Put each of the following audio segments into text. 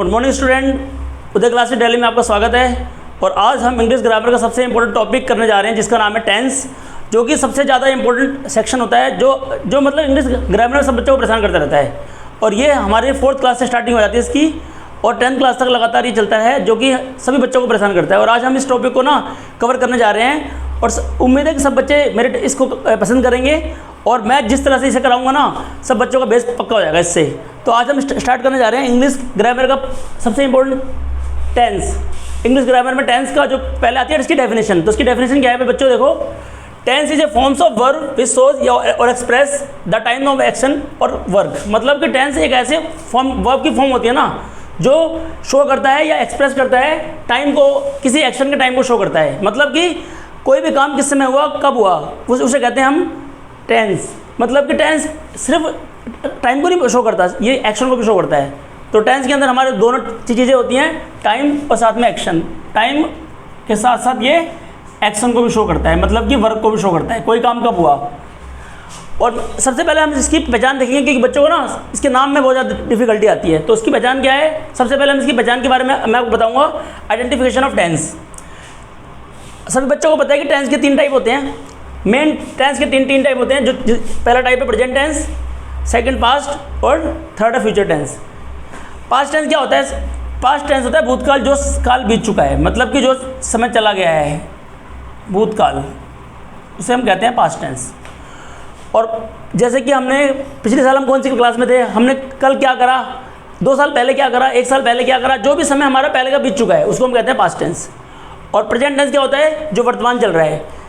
Good morning student, उदय classes Delhi में आपका स्वागत है। और आज हम इंग्लिश ग्रामर का सबसे इंपॉर्टेंट टॉपिक करने जा रहे हैं जिसका नाम है टेंस, जो कि सबसे ज़्यादा इंपॉर्टेंट सेक्शन होता है जो मतलब इंग्लिश ग्रामर में सब बच्चों को परेशान करता रहता है। और ये हमारे 4th क्लास से स्टार्टिंग हो जाती है इसकी और 10th क्लास तक लगातार ये चलता है, जो कि सभी बच्चों को परेशान करता है। और आज हम इस टॉपिक को ना कवर करने जा रहे हैं और उम्मीद है कि सब बच्चे मेरे इसको पसंद करेंगे और मैं जिस तरह से इसे कराऊंगा ना सब बच्चों का बेस पक्का हो जाएगा इससे। तो आज हम स्टार्ट करने जा रहे हैं इंग्लिश ग्रामर का सबसे इंपॉर्टेंट टेंस। इंग्लिश ग्रामर में टेंस का जो पहले आती है इसकी डेफिनेशन। तो इसकी डेफिनेशन क्या है बच्चों, देखो, tense is a forms of verb which shows और express the time of action और वर्क। मतलब कि टेंस एक ऐसे वर्ब की फॉर्म होती है ना जो शो करता है या एक्सप्रेस करता है टाइम को, किसी एक्शन के टाइम को शो करता है। मतलब कि कोई भी काम किस समय हुआ, कब हुआ, उसे कहते हैं हम टेंस। मतलब कि टेंस सिर्फ टाइम को नहीं शो करता, ये एक्शन को भी शो करता है। तो टेंस के अंदर हमारे दोनों चीज़ें होती हैं, टाइम और साथ में एक्शन। टाइम के साथ साथ ये एक्शन को भी शो करता है, मतलब कि वर्क को भी शो करता है, कोई काम कब हुआ। और सबसे पहले हम इसकी पहचान देखेंगे क्योंकि बच्चों को ना इसके नाम में बहुत ज़्यादा डिफिकल्टी आती है। तो इसकी पहचान क्या है, सबसे पहले हम इसकी पहचान के बारे में मैं आपको बताऊँगा। Identification of tense. सभी बच्चों को पता है कि टेंस के 3 टाइप होते हैं। मेन टेंस के तीन टाइप होते हैं। जो पहला टाइप है प्रेजेंट टेंस, सेकंड पास्ट और थर्ड है फ्यूचर टेंस। पास्ट टेंस क्या होता है? पास्ट टेंस होता है भूतकाल, जो काल बीत चुका है, मतलब कि जो समय चला गया है, भूतकाल, उसे हम कहते हैं पास्ट टेंस। और जैसे कि हमने पिछले साल हम कौन सी क्लास में थे, हमने कल क्या करा, 2 साल पहले क्या करा, 1 साल पहले क्या करा, जो भी समय हमारा पहले का बीत चुका है उसको हम कहते हैं पास्ट टेंस। और प्रेजेंट टेंस क्या होता है, जो वर्तमान चल रहा है।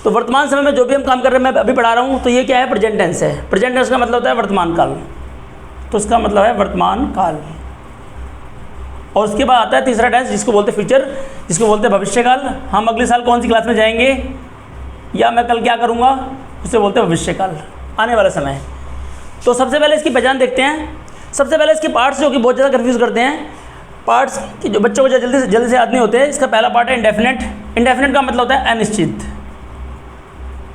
तो वर्तमान समय में जो भी हम काम कर रहे हैं, मैं अभी पढ़ा रहा हूँ, तो ये क्या है, प्रेजेंट टेंस है। प्रेजेंट टेंस का मतलब होता है वर्तमान काल, तो इसका मतलब है वर्तमान काल। और उसके बाद आता है तीसरा टेंस जिसको बोलते हैं फ्यूचर, जिसको बोलते हैं भविष्य काल। हम अगले साल कौन सी क्लास में जाएंगे या मैं कल क्या करूँगा, उसे बोलते हैं भविष्य काल, आने वाला समय। तो सबसे पहले इसकी पहचान देखते हैं। सबसे पहले इसके पार्ट्स जो कि बहुत ज़्यादा कन्फ्यूज़ करते हैं, पार्ट्स की जो बच्चों को जल्दी से याद नहीं होते। इसका पहला पार्ट है इंडेफिनेट। इंडेफिनेट का मतलब होता है अनिश्चित।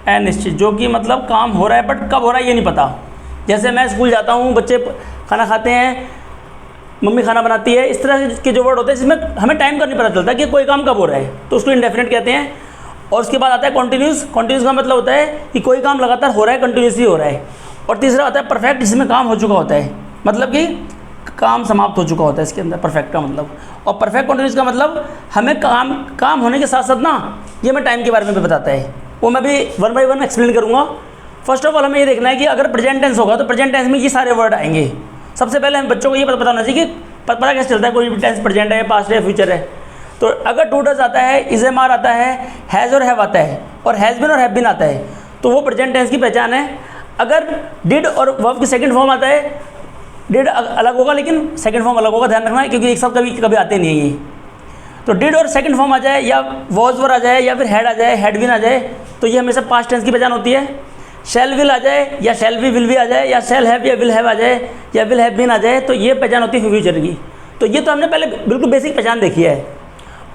अनिश्चित, जो कि मतलब काम हो रहा है बट कब हो रहा है ये नहीं पता। जैसे मैं स्कूल जाता हूँ, बच्चे खाना खाते हैं, मम्मी खाना बनाती है, इस तरह के जो वर्ड होते हैं जिसमें हमें टाइम का नहीं पता चलता कि कोई काम कब हो रहा है, तो उसको इंडेफिनेट कहते हैं। और उसके बाद आता है कॉन्टीन्यूस। कॉन्टीन्यूस का मतलब होता है कि कोई काम लगातार हो रहा है, कंटिन्यूसली हो रहा है। और तीसरा आता है परफेक्ट, जिसमें काम हो चुका होता है, मतलब कि काम समाप्त हो चुका होता है इसके अंदर, परफेक्ट का मतलब। और परफेक्ट कॉन्टीन्यूस का मतलब हमें काम होने के साथ साथ ना ये हमें टाइम के बारे में भी बताता है, वो मैं भी 1 बाय 1 एक्सप्लेन करूँगा। फर्स्ट ऑफ ऑल हमें ये देखना है कि अगर प्रेजेंट टेंस होगा तो प्रेजेंट टेंस में ये सारे वर्ड आएंगे। सबसे पहले हम बच्चों को ये पता होना चाहिए कि पता कैसे चलता है कोई भी टेंस प्रेजेंट है, पास्ट है, फ्यूचर है। तो अगर टू डज आता है, इज एम आर आता है, हैज़ और हैव आता है, और हैज़ बिन और हैव बिन आता है, तो वो प्रेजेंट टेंस की पहचान है। अगर डिड और वर्ब की सेकंड फॉर्म आता है, डिड अलग होगा लेकिन सेकंड फॉर्म अलग होगा, ध्यान रखना है, क्योंकि एक साथ कभी आते नहीं है ये। तो डिड और सेकंड फॉर्म आ जाए या वॉज वर आ जाए या फिर हैड आ जाए, हैड बिन आ जाए, तो ये हमेशा पास्ट टेंस की पहचान होती है। शैल विल आ जाए या शैल बी विल भी आ जाए, या शैल हैव या विल हैव आ जाए, या विल हैव बीन आ जाए, तो ये पहचान होती है फ्यूचर की। तो ये तो हमने पहले बिल्कुल बेसिक पहचान देखी है।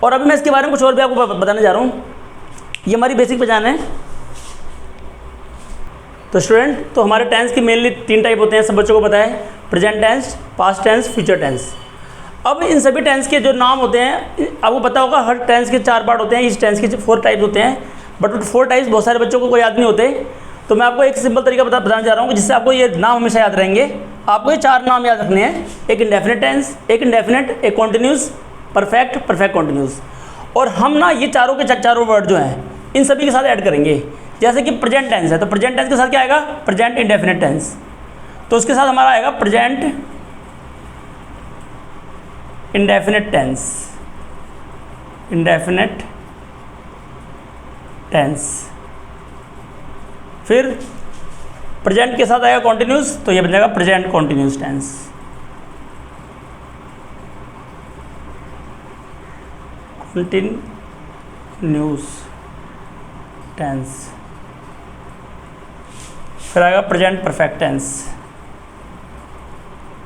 और अभी मैं इसके बारे में कुछ और भी आपको बताने जा रहा हूँ। ये हमारी बेसिक पहचान है। तो स्टूडेंट, तो हमारे टेंस की मेनली 3 टाइप होते हैं, सब बच्चों को पता है, present tense, past tense, future tense. अब इन सभी टेंस के जो नाम होते हैं, आपको पता होगा हर टेंस के 4 पार्ट होते हैं, इस टेंस के 4 टाइप्स होते हैं, बट 4 टाइप्स बहुत सारे बच्चों को याद नहीं होते। तो मैं आपको एक सिंपल तरीका बताने जा रहा हूँ जिससे आपको ये नाम हमेशा याद रहेंगे। आपको ये 4 नाम याद रखने हैं, एक इंडेफिनेट टेंस, एक इंडेफिनेट, एक कॉन्टिन्यूस, परफेक्ट, परफेक्ट कॉन्टिन्यूस। और हम ना ये चारों के चारों वर्ड जो हैं इन सभी के साथ ऐड करेंगे। जैसे कि प्रेजेंट टेंस है, तो प्रेजेंट टेंस के साथ क्या आएगा, प्रेजेंट इंडेफिनेट टेंस, तो उसके साथ हमारा आएगा present indefinite tense, indefinite tense. फिर प्रेजेंट के साथ आएगा कॉन्टिन्यूस, तो ये बन जाएगा present continuous tense. Continuous tense. फिर आएगा present perfect tense,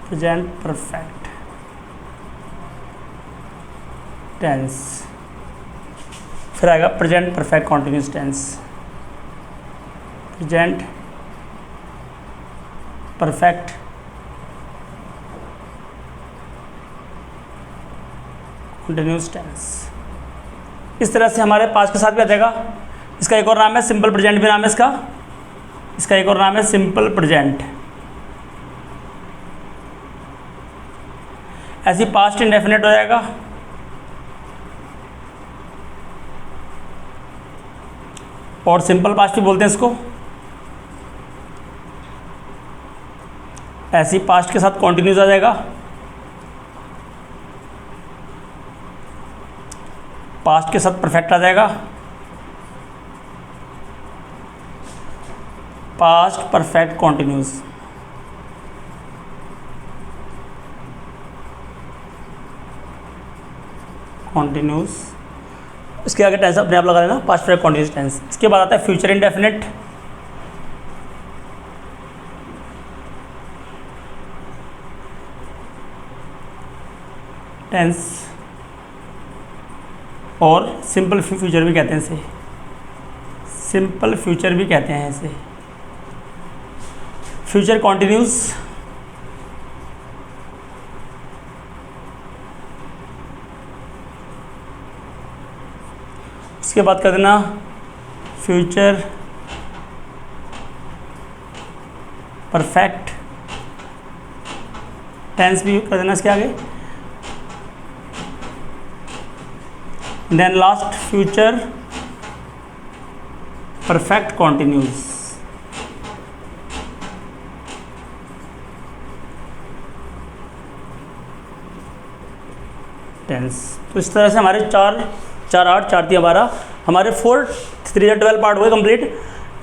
present perfect tense. फिर आएगा present perfect continuous tense, present perfect continuous tense. इस तरह से हमारे पास्ट के साथ भी आ जाएगा। इसका एक और नाम है सिंपल प्रेजेंट भी नाम है इसका एक और नाम है सिंपल प्रेजेंट। ऐसी पास्ट इंडेफिनेट हो जाएगा। और सिंपल पास्ट भी बोलते हैं इसको। ऐसी पास्ट के साथ कॉन्टिन्यूस आ जाएगा। पास्ट के साथ परफेक्ट आ जाएगा। Past perfect continuous. कॉन्टिन्यूस इसके आगे टेंस अपने आप लगा लेना, पास्ट परफेक्ट कॉन्टिन्यूस टेंस। इसके बाद आता है फ्यूचर इंडेफिनिट। टेंस और सिंपल फ्यूचर भी कहते हैं इसे। सिंपल फ्यूचर भी कहते हैं इसे। फ्यूचर कॉन्टिन्यूस, उसके बाद कर देना फ्यूचर परफेक्ट टेंस भी कर देना इसके आगे। Then last future perfect continuous. Tense. तो इस तरह से हमारे 4 8 4 3 12 हमारे 4 3 12 पार्ट हुए कंप्लीट।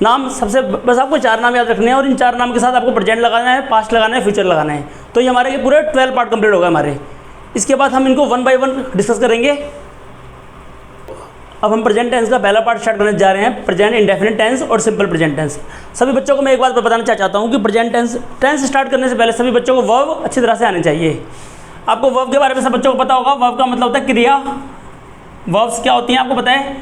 नाम सबसे बस आपको 4 नाम याद रखने हैं और इन 4 नाम के साथ आपको प्रेजेंट लगाना है, पास्ट लगाना है, फ्यूचर लगाना है। तो ये हमारे पूरे 12 पार्ट कंप्लीट हो गए हमारे। इसके बाद हम इनको 1 बाय 1 डिस्कस करेंगे। अब हम प्रेजेंट टेंस का पहला पार्ट स्टार्ट करने जा रहे हैं, प्रेजेंट इंडेफिनिट टेंस और सिंपल प्रेजेंट टेंस। सभी बच्चों को मैं एक बात बताना चाहता हूँ कि प्रेजेंट टेंस स्टार्ट करने से पहले सभी बच्चों को वर्ब अच्छी तरह से आने चाहिए। आपको वर्ब के बारे में सब बच्चों को पता होगा। वर्ब का मतलब होता है क्रिया। वर्ब्स क्या होती हैं आपको पता है।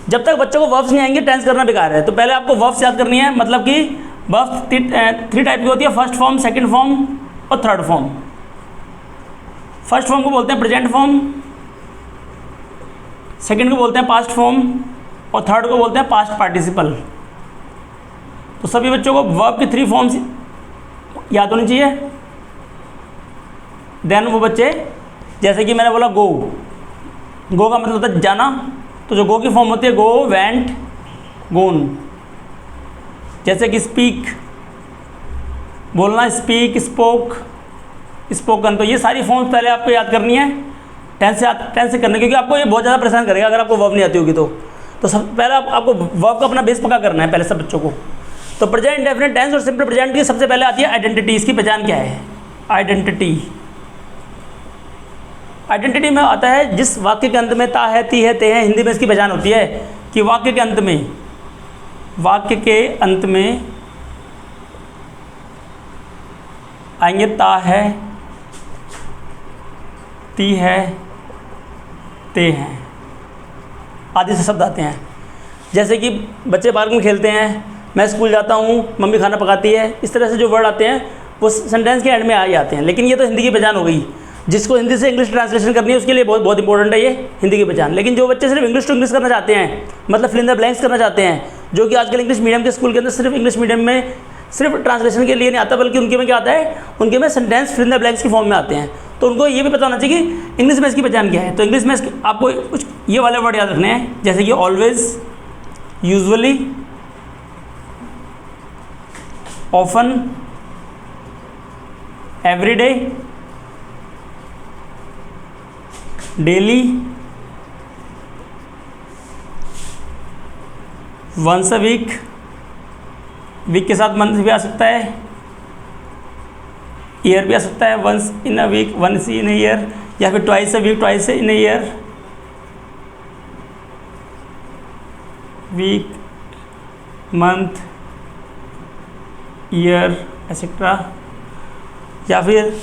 जब तक बच्चों को वर्ब्स नहीं आएंगे टेंस करना बेकार है। तो पहले आपको वर्ब्स याद करनी है। मतलब कि वर्ब्स 3 टाइप की होती है, फर्स्ट फॉर्म, सेकंड फॉर्म और थर्ड फॉर्म। फर्स्ट फॉर्म को बोलते हैं प्रेजेंट फॉर्म, सेकंड को बोलते हैं पास्ट फॉर्म और थर्ड को बोलते हैं पास्ट पार्टिसिपल। तो सभी बच्चों को वर्ब की 3 फॉर्म्स याद होनी चाहिए। देन वो बच्चे, जैसे कि मैंने बोला गो, गो का मतलब होता है जाना। तो जो गो की फॉर्म होती है गो, वेंट, गोन। जैसे कि स्पीक बोलना, स्पीक, स्पोक, स्पोकन। तो ये सारी फॉर्म्स पहले आपको याद करनी है टेंस से करने, क्योंकि आपको ये बहुत ज़्यादा परेशान करेगा अगर आपको वर्ब नहीं आती होगी। तो सब पहले आपको वर्ब का अपना बेस पक्का करना है पहले सब बच्चों को। तो प्रेजेंट इंडेफिनिट टेंस और सिंपल प्रेजेंट की सबसे पहले आती है आइडेंटिटी। इसकी पहचान क्या है? आइडेंटिटी। आइडेंटिटी में आता है जिस वाक्य के अंत में ता है, ती है, ते है, हिंदी में इसकी पहचान होती है कि वाक्य के अंत में आएंगे ता है, ती है, ते हैं आदि से शब्द आते हैं। जैसे कि बच्चे पार्क में खेलते हैं, मैं स्कूल जाता हूँ, मम्मी खाना पकाती है। इस तरह से जो वर्ड आते हैं वो सेंटेंस के एंड में आ ही आते हैं। लेकिन ये तो हिंदी की पहचान हो गई। जिसको हिंदी से इंग्लिश ट्रांसलेशन करनी है उसके लिए बहुत बहुत इंपॉर्टेंट है ये हिंदी की पहचान। लेकिन जो बच्चे सिर्फ इंग्लिश टू इंग्लिश करना चाहते हैं, मतलब फिल इन द ब्लैंक्स करना चाहते हैं, जो कि आजकल इंग्लिश मीडियम के स्कूल के अंदर सिर्फ इंग्लिश मीडियम में सिर्फ ट्रांसलेशन के लिए नहीं आता, बल्कि उनके में क्या आता है, उनके में sentence fill in the blanks की फॉर्म में आते हैं। तो उनको ये भी पता होना चाहिए कि इंग्लिश में इसकी पहचान क्या है। तो इंग्लिश में आपको कुछ ये वाले वर्ड याद रखने हैं, जैसे कि always, usually, often, everyday, daily, once a week, week के साथ मंथ भी आ सकता है, ईयर भी आ सकता है, once in a week, once in a year, या फिर twice a week, twice in a year, week, month, year etcetera, या फिर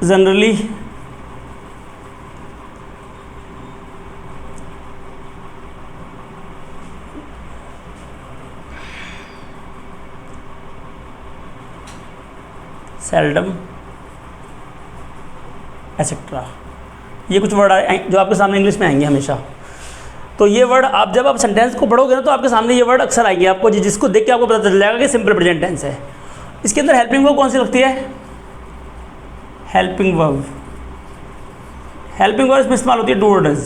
जनरली, सेल्डम एक्सेट्रा। ये कुछ वर्ड जो आपके सामने इंग्लिश में आएंगे हमेशा। तो ये वर्ड आप जब आप सेंटेंस को पढ़ोगे ना तो आपके सामने ये वर्ड अक्सर आएंगे आपको, जिसको देख के आपको पता चल जाएगा कि सिंपल प्रेजेंट टेंस है। इसके अंदर हेल्पिंग वर्ब कौन सी लगती है? Helping verb. हेल्पिंग वर्ब इसमें इस्तेमाल होती है डू और डज।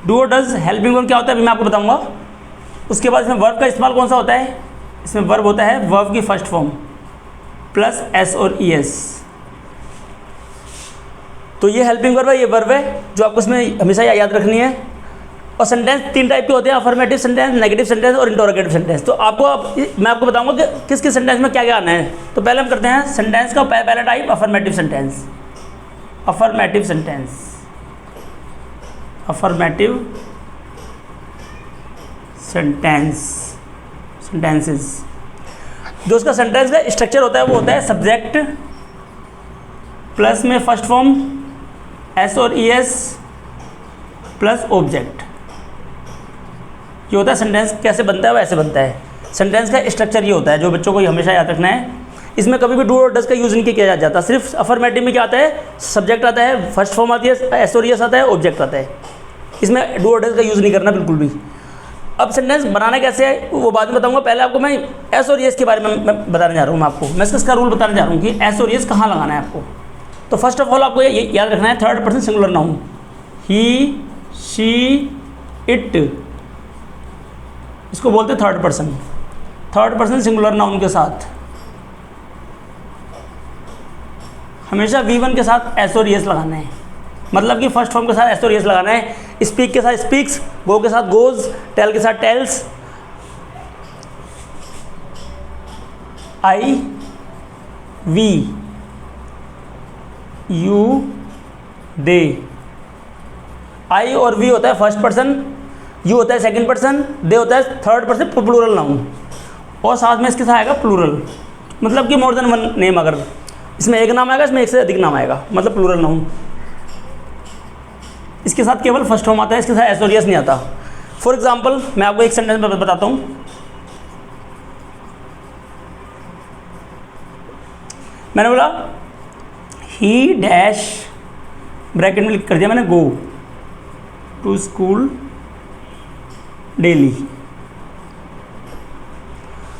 डू और डज हेल्पिंग वर्ब क्या होता है अभी मैं आपको बताऊंगा। उसके बाद इसमें वर्ब का इस्तेमाल कौन सा होता है? इसमें वर्ब होता है वर्ब की फर्स्ट फॉर्म प्लस एस और ई एस। तो ये हेल्पिंग वर्ब है, ये वर्ब है जो आपको इसमें हमेशा याद रखनी है। और सेंटेंस 3 टाइप के होते हैं, अफर्मेटिव सेंटेंस, नेगेटिव सेंटेंस और इंटरोगेटिव सेंटेंस। तो मैं आपको बताऊंगा कि किस किस सेंटेंस में क्या क्या आना है। तो पहले हम करते हैं सेंटेंस का पहला type affirmative sentence. Affirmative sentence, affirmative sentences. जो उसका सेंटेंस का स्ट्रक्चर होता है वो होता है सब्जेक्ट प्लस में फर्स्ट फॉर्म एस और ई एस प्लस ऑब्जेक्ट। ये होता है सेंटेंस कैसे बनता है, वैसे बनता है। सेंटेंस का स्ट्रक्चर ये होता है जो बच्चों को हमेशा याद रखना है। इसमें कभी भी डू और डज का यूज़ नहीं किया जाता। सिर्फ अफर्मेटिव में क्या आता है? सब्जेक्ट आता है, फर्स्ट फॉर्म आती है, एस और ई एस आता है, ऑब्जेक्ट आता है। इसमें डू और डज का यूज़ नहीं करना बिल्कुल भी। अब सेंटेंस बनाना कैसे है वो बाद में बताऊंगा। पहले आपको मैं एस और एस के बारे में मैं बताने जा रहा हूँ। मैं इसका रूल बताने जा रहा हूँ कि एस और एस कहाँ लगाना है आपको। तो फर्स्ट ऑफ ऑल आपको ये याद रखना है third person singular noun. He, she, it, इसको बोलते हैं third person. Third person singular noun के साथ हमेशा V1 के साथ एस और एस लगाना है। मतलब कि फर्स्ट फॉर्म के साथ एस और एस लगाना है। स्पीक के साथ स्पीक्स, गो के साथ गोज, टेल के साथ टेल्स, आई, वी, यू, दे। आई और वी होता है फर्स्ट पर्सन, यू होता है सेकंड पर्सन, दे होता है थर्ड पर्सन प्लूरल नाउन। और साथ में इसके साथ आएगा प्लूरल, मतलब कि मोर देन वन नेम। अगर इसमें एक नाम आएगा, इसमें एक से अधिक नाम आएगा, मतलब प्लूरल नाउन। इसके साथ केवल फर्स्ट फॉर्म आता है, इसके साथ एस और एस नहीं आता। फॉर एग्जाम्पल मैं आपको एक सेंटेंस में बताता हूँ। मैंने बोला ही डैश, ब्रैकेट में लिख कर दिया मैंने, गो टू स्कूल डेली।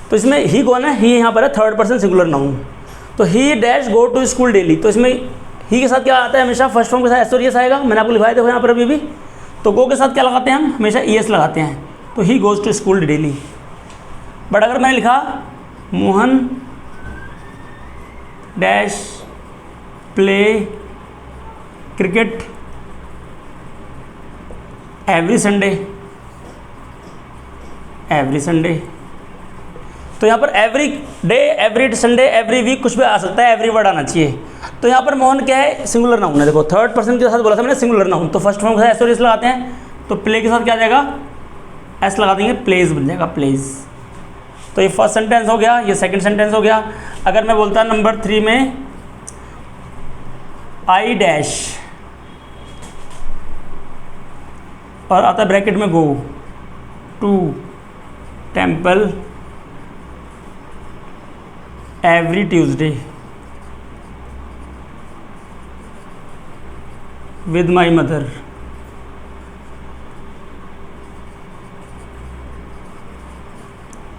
तो इसमें ही कौन है? ही यहाँ पर है थर्ड पर्सन सिंगुलर नाउन। तो he dash go to school daily. तो इसमें ही के साथ क्या आता है? हमेशा फर्स्ट फॉर्म के साथ एस और एस आएगा। मैंने आपको लिखाया देखो यहाँ पर अभी भी। तो गो के साथ क्या लगाते हैं हम? हमेशा ई एस लगाते हैं। तो he goes to school daily. But अगर मैंने लिखा Mohan dash play cricket every Sunday, तो यहाँ पर every day, every Sunday, every week कुछ भी आ सकता है, एवरी वर्ड आना चाहिए। तो यहाँ पर मोहन क्या है? सिंगुलर नाउन है। देखो थर्ड पर्सन के साथ बोला था मैंने सिंगुलर नाउन। तो फर्स्ट फॉर्म के साथ एस और एस लगाते हैं। तो प्ले के साथ क्या आ जाएगा? एस लगा देंगे, प्लेज बन जाएगा, प्लेज। तो ये फर्स्ट सेंटेंस हो गया, ये सेकंड सेंटेंस हो गया। अगर मैं बोलता नंबर 3 में आई डैश और आता ब्रैकेट में go to temple every Tuesday with my mother.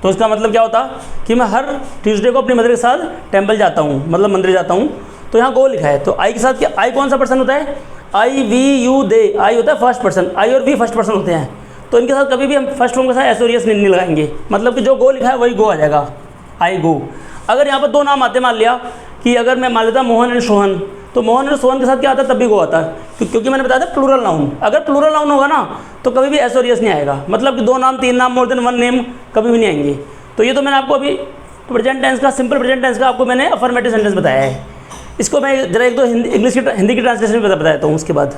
तो इसका मतलब क्या होता कि मैं हर ट्यूसडे को अपनी मदर के साथ टेम्पल जाता हूँ, मतलब मंदिर जाता हूँ। तो यहाँ गो लिखा है। तो आई के साथ क्या? आई कौन सा पर्सन होता है? आई, वी, यू, दे। आई होता है फर्स्ट पर्सन, आई और वी फर्स्ट पर्सन होते हैं। तो इनके साथ कभी भी हम फर्स्ट फॉर्म के साथ एस और एस नहीं लगाएंगे। मतलब कि जो गो लिखा है वही गो आ जाएगा, आई गो। अगर यहाँ पर 2 नाम आते, मान लिया कि अगर मैं मान लेता मोहन एंड सोहन, तो मोहन और सोहन के साथ क्या आता है? तब भी गो आता है, क्योंकि मैंने बताया था प्लूरल नाउन। अगर प्लूरल नाउन होगा ना तो कभी भी एस और एस नहीं आएगा। मतलब कि 2 नाम, 3 नाम, मोर देन वन नेम कभी भी नहीं आएंगे। तो ये तो मैंने आपको अभी प्रेजेंट टेंस का, सिंपल प्रेजेंट टेंस का आपको मैंने अफर्मेटिव सेंटेंस बताया है। इसको मैं जरा एक दो हिंदी की ट्रांसलेशन में बताता हूँ उसके बाद।